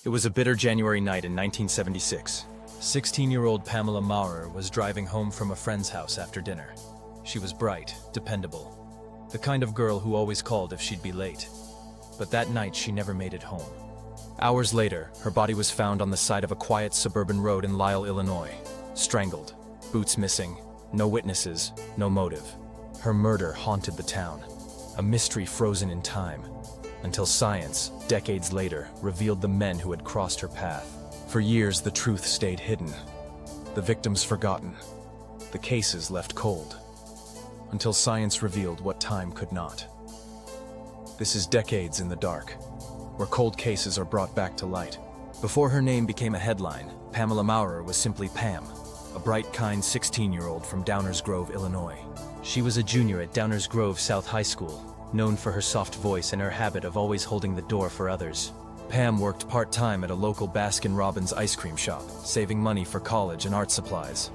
It was a bitter January night in 1976. 16-year-old Pamela Maurer was driving home from a friend's house after dinner. She was bright, dependable, the kind of girl who always called if she'd be late. But that night she never made it home. Hours later, her body was found on the side of a quiet suburban road in Lindahl, Illinois. Strangled, boots missing, no witnesses, no motive. Her murder haunted the town, a mystery frozen in time, until science, decades later, revealed the men who had crossed her path. For years, the truth stayed hidden, the victims forgotten, the cases left cold, until science revealed what time could not. This is Decades in the Dark, where cold cases are brought back to light. Before her name became a headline, Pamela Maurer was simply Pam, a bright, kind 16-year-old from Downers Grove, Illinois. She was a junior at Downers Grove South High School, known for her soft voice and her habit of always holding the door for others. Pam worked part-time at a local Baskin-Robbins ice cream shop, saving money for college and art supplies.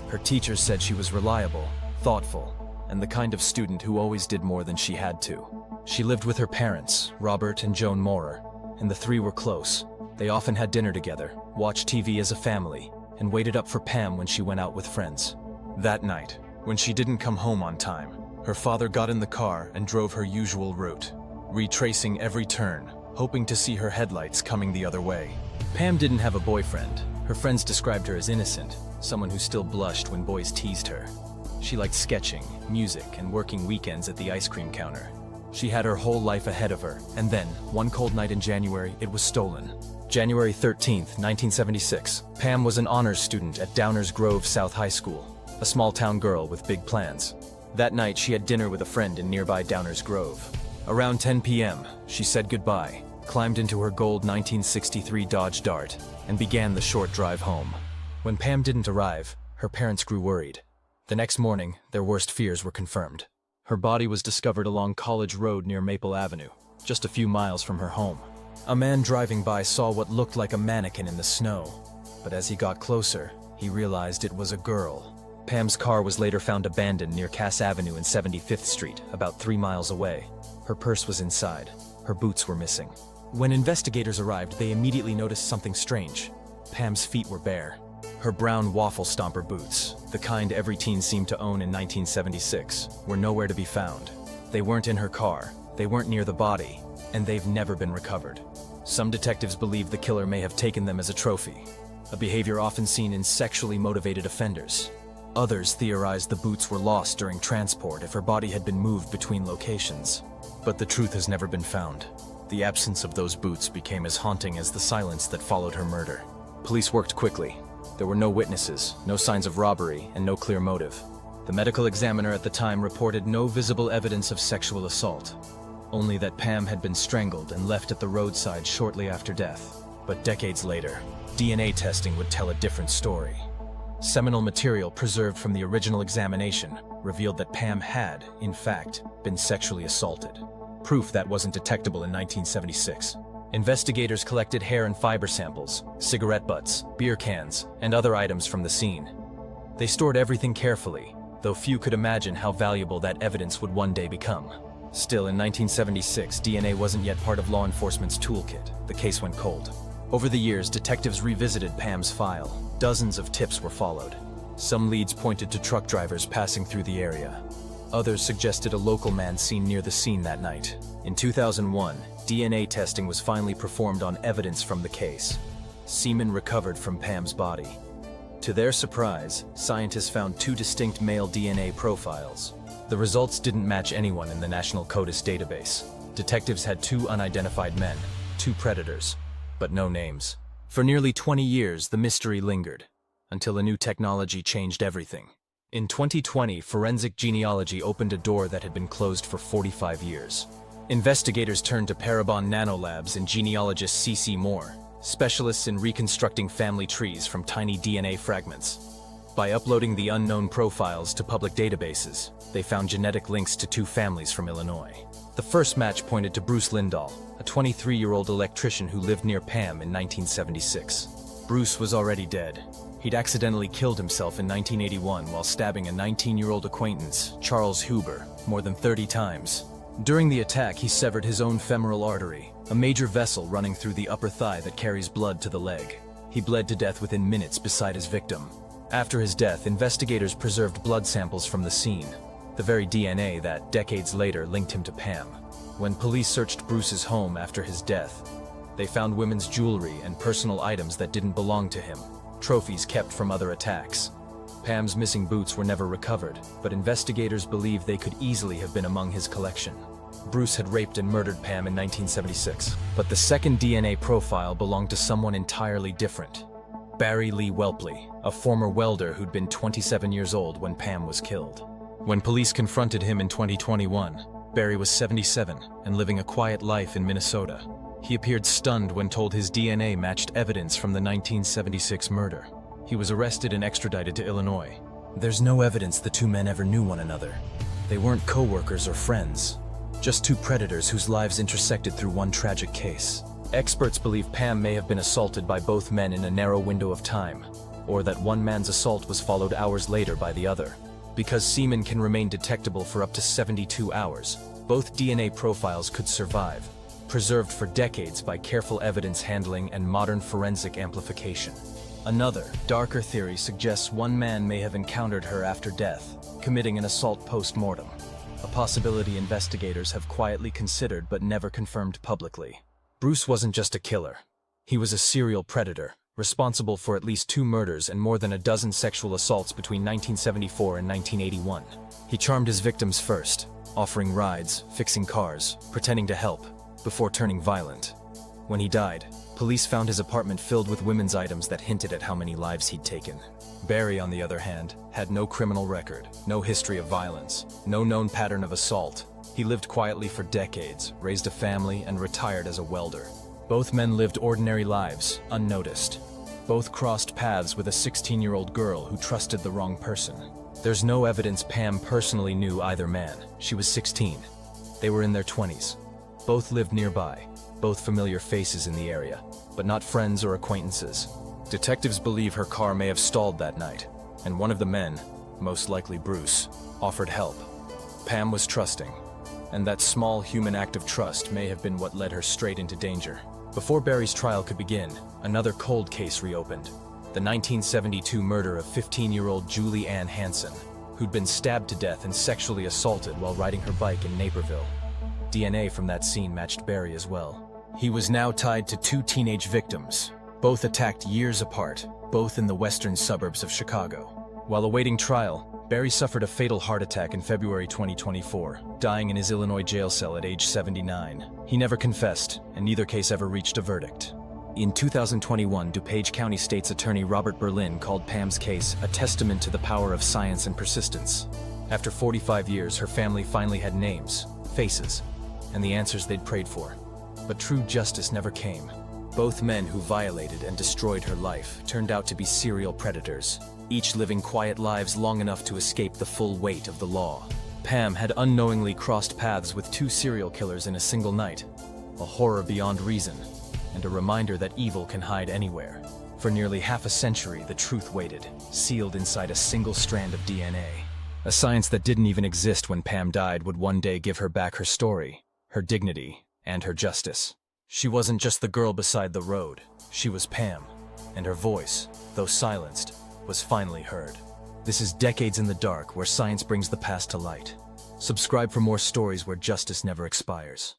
Her teachers said she was reliable, thoughtful, and the kind of student who always did more than she had to. She lived with her parents, Robert and Joan Maurer, and the three were close. They often had dinner together, watched TV as a family, and waited up for Pam when she went out with friends. That night, when she didn't come home on time, her father got in the car and drove her usual route, retracing every turn, hoping to see her headlights coming the other way. Pam didn't have a boyfriend. Her friends described her as innocent, someone who still blushed when boys teased her. She liked sketching, music, and working weekends at the ice cream counter. She had her whole life ahead of her, and then, one cold night in January, it was stolen. January 13th, 1976, Pam was an honors student at Downers Grove South High School, a small-town girl with big plans. That night, she had dinner with a friend in nearby Downers Grove. Around 10 p.m., she said goodbye, climbed into her gold 1963 Dodge Dart, and began the short drive home. When Pam didn't arrive, her parents grew worried. The next morning, their worst fears were confirmed. Her body was discovered along College Road near Maple Avenue, just a few miles from her home. A man driving by saw what looked like a mannequin in the snow, but as he got closer, he realized it was a girl. Pam's car was later found abandoned near Cass Avenue and 75th Street, about 3 miles away. Her purse was inside. Her boots were missing. When investigators arrived, they immediately noticed something strange. Pam's feet were bare. Her brown waffle stomper boots, the kind every teen seemed to own in 1976, were nowhere to be found. They weren't in her car, they weren't near the body, and they've never been recovered. Some detectives believe the killer may have taken them as a trophy, a behavior often seen in sexually motivated offenders. Others theorized the boots were lost during transport if her body had been moved between locations. But the truth has never been found. The absence of those boots became as haunting as the silence that followed her murder. Police worked quickly. There were no witnesses, no signs of robbery, and no clear motive. The medical examiner at the time reported no visible evidence of sexual assault, only that Pam had been strangled and left at the roadside shortly after death. But decades later, DNA testing would tell a different story. Seminal material preserved from the original examination revealed that Pam had, in fact, been sexually assaulted. Proof that wasn't detectable in 1976. Investigators collected hair and fiber samples, cigarette butts, beer cans, and other items from the scene. They stored everything carefully, though few could imagine how valuable that evidence would one day become. Still, in 1976, DNA wasn't yet part of law enforcement's toolkit. The case went cold. Over the years, detectives revisited Pam's file. Dozens of tips were followed. Some leads pointed to truck drivers passing through the area. Others suggested a local man seen near the scene that night. In 2001, DNA testing was finally performed on evidence from the case. Semen recovered from Pam's body. To their surprise, scientists found 2 distinct male DNA profiles. The results didn't match anyone in the National CODIS database. Detectives had 2 unidentified men, 2 predators, but no names. For nearly 20 years, the mystery lingered, until a new technology changed everything. In 2020, forensic genealogy opened a door that had been closed for 45 years. Investigators turned to Parabon Nanolabs and genealogist C.C. Moore, specialists in reconstructing family trees from tiny DNA fragments. By uploading the unknown profiles to public databases, they found genetic links to 2 families from Illinois. The first match pointed to Bruce Lindahl, a 23-year-old electrician who lived near Pam in 1976. Bruce was already dead. He'd accidentally killed himself in 1981 while stabbing a 19-year-old acquaintance, Charles Huber, more than 30 times. During the attack, he severed his own femoral artery, a major vessel running through the upper thigh that carries blood to the leg. He bled to death within minutes beside his victim. After his death, investigators preserved blood samples from the scene, the very DNA that, decades later, linked him to Pam. When police searched Bruce's home after his death, they found women's jewelry and personal items that didn't belong to him, trophies kept from other attacks. Pam's missing boots were never recovered, but investigators believe they could easily have been among his collection. Bruce had raped and murdered Pam in 1976, but the second DNA profile belonged to someone entirely different. Barry Lee Whelpley, a former welder who'd been 27 years old when Pam was killed. When police confronted him in 2021, Barry was 77 and living a quiet life in Minnesota. He appeared stunned when told his DNA matched evidence from the 1976 murder. He was arrested and extradited to Illinois. There's no evidence the two men ever knew one another. They weren't co-workers or friends, just two predators whose lives intersected through one tragic case. Experts believe Pam may have been assaulted by both men in a narrow window of time, or that one man's assault was followed hours later by the other. Because semen can remain detectable for up to 72 hours, both DNA profiles could survive, preserved for decades by careful evidence handling and modern forensic amplification. Another, darker theory suggests one man may have encountered her after death, committing an assault post-mortem, a possibility investigators have quietly considered but never confirmed publicly. Bruce wasn't just a killer. He was a serial predator, responsible for at least 2 murders and more than a dozen sexual assaults between 1974 and 1981. He charmed his victims first, offering rides, fixing cars, pretending to help, before turning violent. When he died, police found his apartment filled with women's items that hinted at how many lives he'd taken. Barry, on the other hand, had no criminal record, no history of violence, no known pattern of assault. He lived quietly for decades, raised a family, and retired as a welder. Both men lived ordinary lives, unnoticed. Both crossed paths with a 16-year-old girl who trusted the wrong person. There's no evidence Pam personally knew either man. She was 16. They were in their 20s. Both lived nearby, both familiar faces in the area, but not friends or acquaintances. Detectives believe her car may have stalled that night, and one of the men, most likely Bruce, offered help. Pam was trusting, and that small human act of trust may have been what led her straight into danger. Before Barry's trial could begin, another cold case reopened. The 1972 murder of 15-year-old Julie Ann Hanson, who'd been stabbed to death and sexually assaulted while riding her bike in Naperville. DNA from that scene matched Barry as well. He was now tied to 2 teenage victims, both attacked years apart, both in the western suburbs of Chicago. While awaiting trial, Barry suffered a fatal heart attack in February 2024, dying in his Illinois jail cell at age 79. He never confessed, and neither case ever reached a verdict. In 2021, DuPage County State's Attorney Robert Berlin called Pam's case a testament to the power of science and persistence. After 45 years, her family finally had names, faces, and the answers they'd prayed for. But true justice never came. Both men who violated and destroyed her life turned out to be serial predators, each living quiet lives long enough to escape the full weight of the law. Pam had unknowingly crossed paths with 2 serial killers in a single night, a horror beyond reason, and a reminder that evil can hide anywhere. For nearly half a century, the truth waited, sealed inside a single strand of DNA. A science that didn't even exist when Pam died would one day give her back her story, her dignity, and her justice. She wasn't just the girl beside the road. She was Pam, and her voice, though silenced, was finally heard. This is Decades in the Dark, where science brings the past to light. Subscribe for more stories where justice never expires.